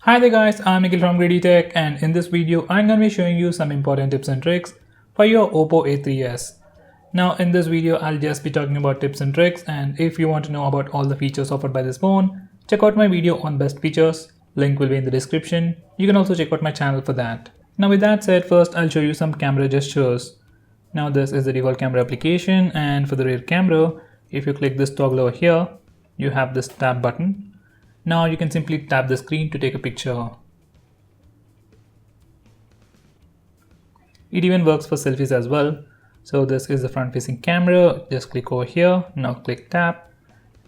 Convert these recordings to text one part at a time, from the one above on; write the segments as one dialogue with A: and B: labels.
A: Hi there guys, I'm Nikhil from GreedyTech, and in this video I'm going to be showing you some important tips and tricks for your OPPO A3s. Now in this video I'll just be talking about tips and tricks, and if you want to know about all the features offered by this phone, check out my video on best features. Link will be in the description. You can also check out my channel for that. Now with that said, first I'll show you some camera gestures. Now this is the default camera application, and for the rear camera, if you click this toggle over here, you have this tab button. Now you can simply tap the screen to take a picture. It even works for selfies as well. So this is the front facing camera. Just click over here. Now click tap.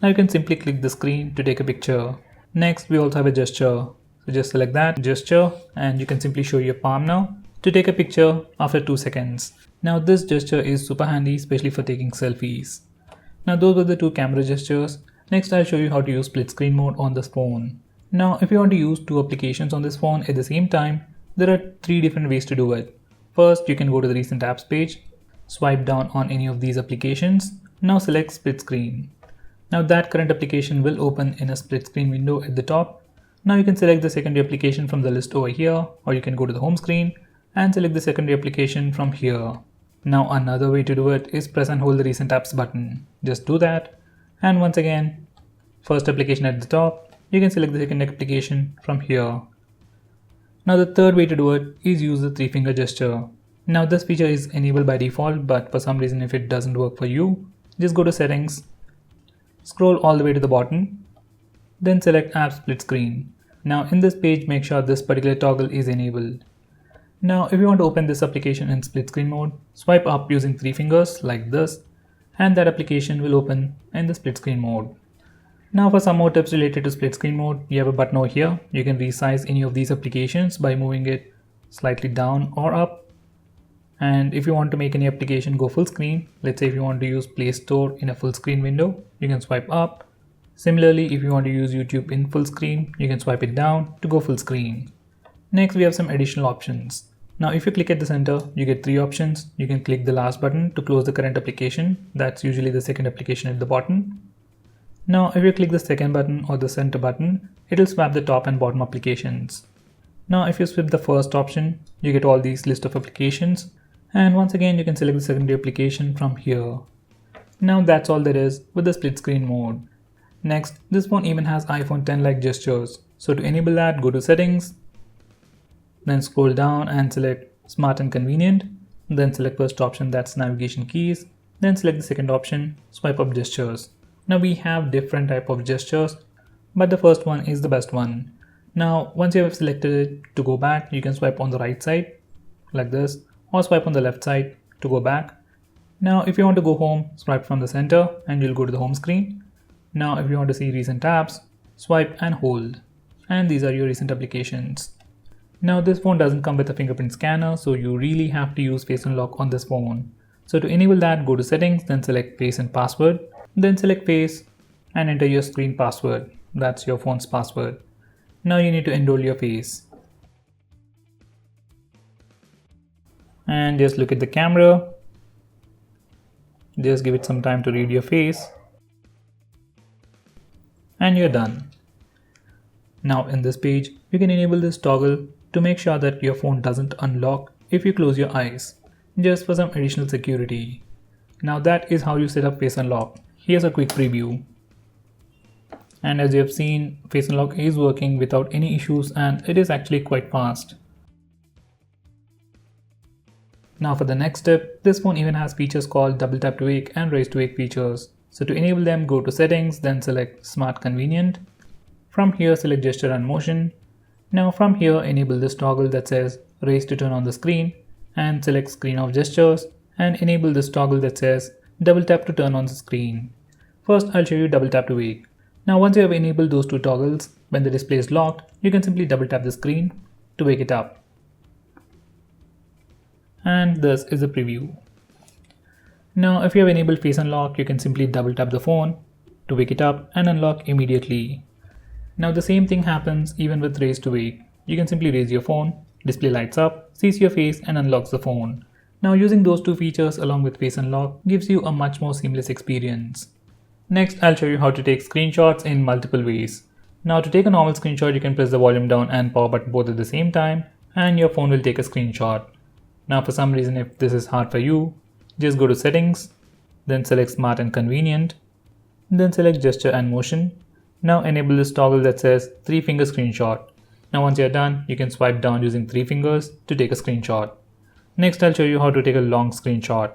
A: Now you can simply click the screen to take a picture. Next, we also have a gesture. So just select that gesture and you can simply show your palm now to take a picture after 2 seconds. Now this gesture is super handy, especially for taking selfies. Now those were the two camera gestures. Next, I'll show you how to use split screen mode on this phone. Now, if you want to use two applications on this phone at the same time, there are 3 different ways to do it. First, you can go to the recent apps page, swipe down on any of these applications. Now select split screen. Now that current application will open in a split screen window at the top. Now you can select the secondary application from the list over here, or you can go to the home screen and select the secondary application from here. Now another way to do it is press and hold the recent apps button. Just do that. And once again, first application at the top, you can select the second application from here. Now the third way to do it is use the 3-finger gesture. Now this feature is enabled by default, but for some reason if it doesn't work for you, just go to settings, scroll all the way to the bottom, then select app split screen. Now in this page, make sure this particular toggle is enabled. Now if you want to open this application in split screen mode, swipe up using 3 fingers like this, and that application will open in the split screen mode. Now for some more tips related to split screen mode, you have a button over here. You can resize any of these applications by moving it slightly down or up. And if you want to make any application go full screen, let's say if you want to use Play Store in a full screen window, you can swipe up. Similarly, if you want to use YouTube in full screen, you can swipe it down to go full screen. Next, we have some additional options. Now if you click at the center, you get 3 options. You can click the last button to close the current application. That's usually the second application at the bottom. Now if you click the second button or the center button, it will swap the top and bottom applications. Now if you swip the first option, you get all these list of applications. And once again, you can select the secondary application from here. Now that's all there is with the split screen mode. Next, this phone even has iPhone X like gestures. So to enable that, go to settings, then scroll down and select smart and convenient, then select first option, that's navigation keys, then select the second option, swipe up gestures. Now we have different type of gestures, but the first one is the best one. Now once you have selected it, to go back, you can swipe on the right side like this, or swipe on the left side to go back. Now if you want to go home, swipe from the center and you'll go to the home screen. Now if you want to see recent apps, swipe and hold, and these are your recent applications. Now this phone doesn't come with a fingerprint scanner, so you really have to use face unlock on this phone. So to enable that, go to settings, then select face and password, then select face and enter your screen password. That's your phone's password. Now you need to enroll your face. And just look at the camera. Just give it some time to read your face. And you're done. Now in this page, you can enable this toggle to make sure that your phone doesn't unlock if you close your eyes, just for some additional security. Now that is how you set up face unlock. Here's a quick preview. And as you have seen, face unlock is working without any issues, and it is actually quite fast. Now for the next step, this phone even has features called double tap to wake and raise to wake features. So to enable them, go to settings, then select smart convenient. From here, select gesture and motion. Now from here, enable this toggle that says raise to turn on the screen, and select screen off gestures, and enable this toggle that says double tap to turn on the screen. First, I'll show you double tap to wake. Now once you have enabled those 2 toggles, when the display is locked, you can simply double tap the screen to wake it up. And this is a preview. Now if you have enabled face unlock, you can simply double tap the phone to wake it up and unlock immediately. Now the same thing happens even with raise to wake. You can simply raise your phone, display lights up, sees your face and unlocks the phone. Now using those 2 features along with face unlock gives you a much more seamless experience. Next, I'll show you how to take screenshots in multiple ways. Now to take a normal screenshot, you can press the volume down and power button both at the same time and your phone will take a screenshot. Now for some reason, if this is hard for you, just go to settings, then select smart and convenient, then select gesture and motion. Now enable this toggle that says 3-finger screenshot. Now once you're done, you can swipe down using 3 fingers to take a screenshot. Next I'll show you how to take a long screenshot.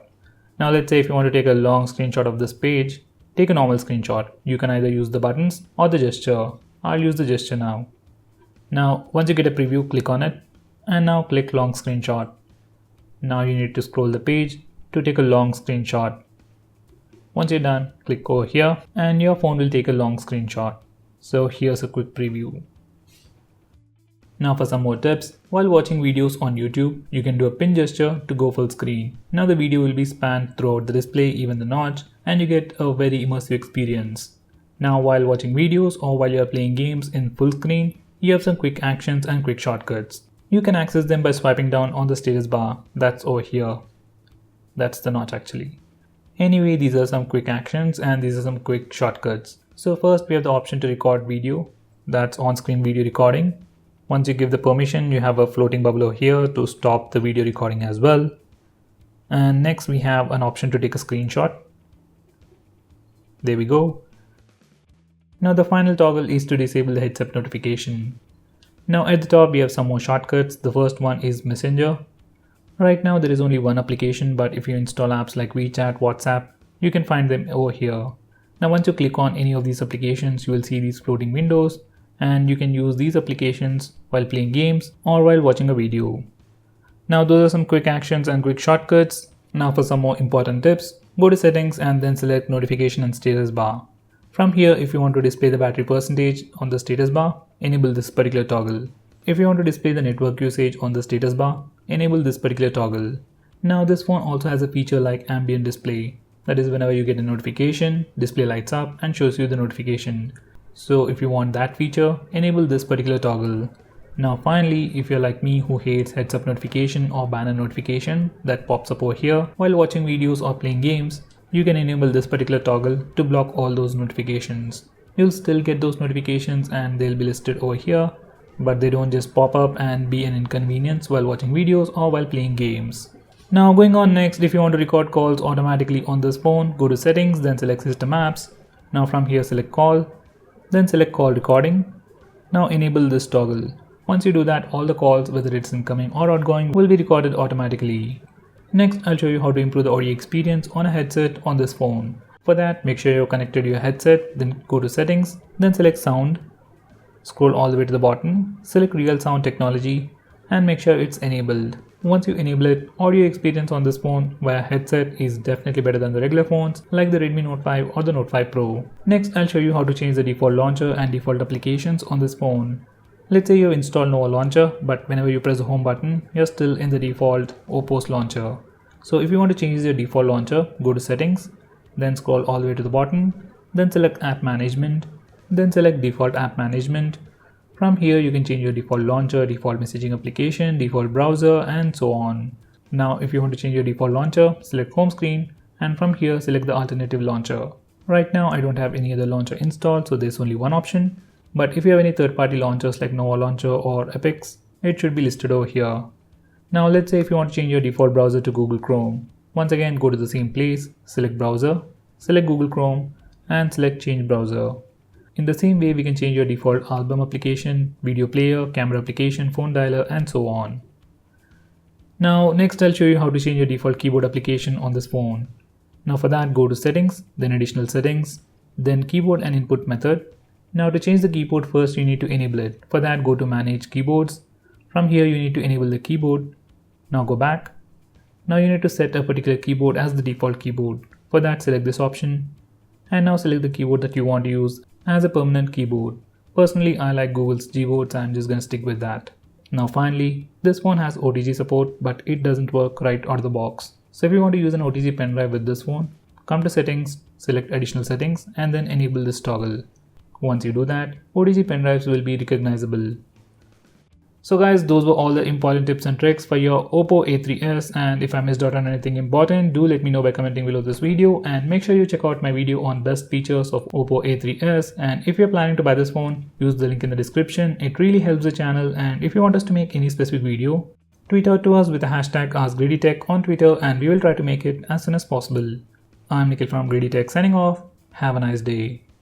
A: Now let's say if you want to take a long screenshot of this page, take a normal screenshot. You can either use the buttons or the gesture. I'll use the gesture now. Now once you get a preview, click on it and now click long screenshot. Now you need to scroll the page to take a long screenshot. Once you're done, click over here and your phone will take a long screenshot. So here's a quick preview. Now for some more tips, while watching videos on YouTube, you can do a pin gesture to go full screen. Now the video will be spanned throughout the display, even the notch, and you get a very immersive experience. Now while watching videos or while you are playing games in full screen, you have some quick actions and quick shortcuts. You can access them by swiping down on the status bar. That's over here. That's the notch actually. Anyway, these are some quick actions and these are some quick shortcuts. So first we have the option to record video. That's on-screen video recording. Once you give the permission, you have a floating bubble over here to stop the video recording as well. And next we have an option to take a screenshot. There we go. Now the final toggle is to disable the heads-up notification. Now at the top we have some more shortcuts. The first one is Messenger. Right now there is only one application, but if you install apps like WeChat, WhatsApp, you can find them over here. Now once you click on any of these applications, you will see these floating windows and you can use these applications while playing games or while watching a video. Now those are some quick actions and quick shortcuts. Now for some more important tips, go to settings and then select notification and status bar. From here, if you want to display the battery percentage on the status bar, enable this particular toggle. If you want to display the network usage on the status bar, enable this particular toggle. Now this phone also has a feature like Ambient Display. That is, whenever you get a notification, display lights up and shows you the notification. So if you want that feature, enable this particular toggle. Now finally, if you're like me who hates heads-up notification or banner notification that pops up over here while watching videos or playing games, you can enable this particular toggle to block all those notifications. You'll still get those notifications and they'll be listed over here, but they don't just pop up and be an inconvenience while watching videos or while playing games. Now going on next, if you want to record calls automatically on this phone, go to settings, then select system apps. Now from here select call, then select call recording. Now enable this toggle. Once you do that, all the calls, whether it's incoming or outgoing, will be recorded automatically. Next, I'll show you how to improve the audio experience on a headset on this phone. For that, make sure you're connected to your headset, then go to settings, then select sound. Scroll all the way to the bottom, select real sound technology and make sure it's enabled. Once you enable it, audio experience on this phone via headset is definitely better than the regular phones like the Redmi Note 5 or the Note 5 Pro. Next, I'll show you how to change the default launcher and default applications on this phone. Let's say you install Nova Launcher, but whenever you press the home button, you're still in the default OPPO's launcher. So if you want to change your default launcher, go to settings, then scroll all the way to the bottom, then select app management, then select default app management. From here you can change your default launcher, default messaging application, default browser and so on. Now if you want to change your default launcher, select home screen and from here select the alternative launcher. Right now I don't have any other launcher installed, so there's only one option. But if you have any third-party launchers like Nova Launcher or Epix, it should be listed over here. Now let's say if you want to change your default browser to Google Chrome. Once again, go to the same place, select browser, select Google Chrome and select change browser. In the same way, we can change your default album application, video player, camera application, phone dialer and so on. Now next I'll show you how to change your default keyboard application on this phone. Now for that, go to settings, then additional settings, then keyboard and input method. Now to change the keyboard, first you need to enable it. For that, go to manage keyboards. From here you need to enable the keyboard. Now go back. Now you need to set a particular keyboard as the default keyboard. For that, select this option and now select the keyboard that you want to use as a permanent keyboard. Personally, I like Google's Gboard, so I'm just gonna stick with that. Now finally, this phone has OTG support, but it doesn't work right out of the box. So if you want to use an OTG pen drive with this phone, come to settings, select additional settings and then enable this toggle. Once you do that, OTG pen drives will be recognizable. So guys, those were all the important tips and tricks for your OPPO A3s, and if I missed out on anything important, do let me know by commenting below this video, and make sure you check out my video on best features of OPPO A3s. And if you're planning to buy this phone, use the link in the description. It really helps the channel, and if you want us to make any specific video, tweet out to us with the hashtag AskGreedyTech on Twitter, and we will try to make it as soon as possible. I'm Nikhil from GreedyTech signing off. Have a nice day.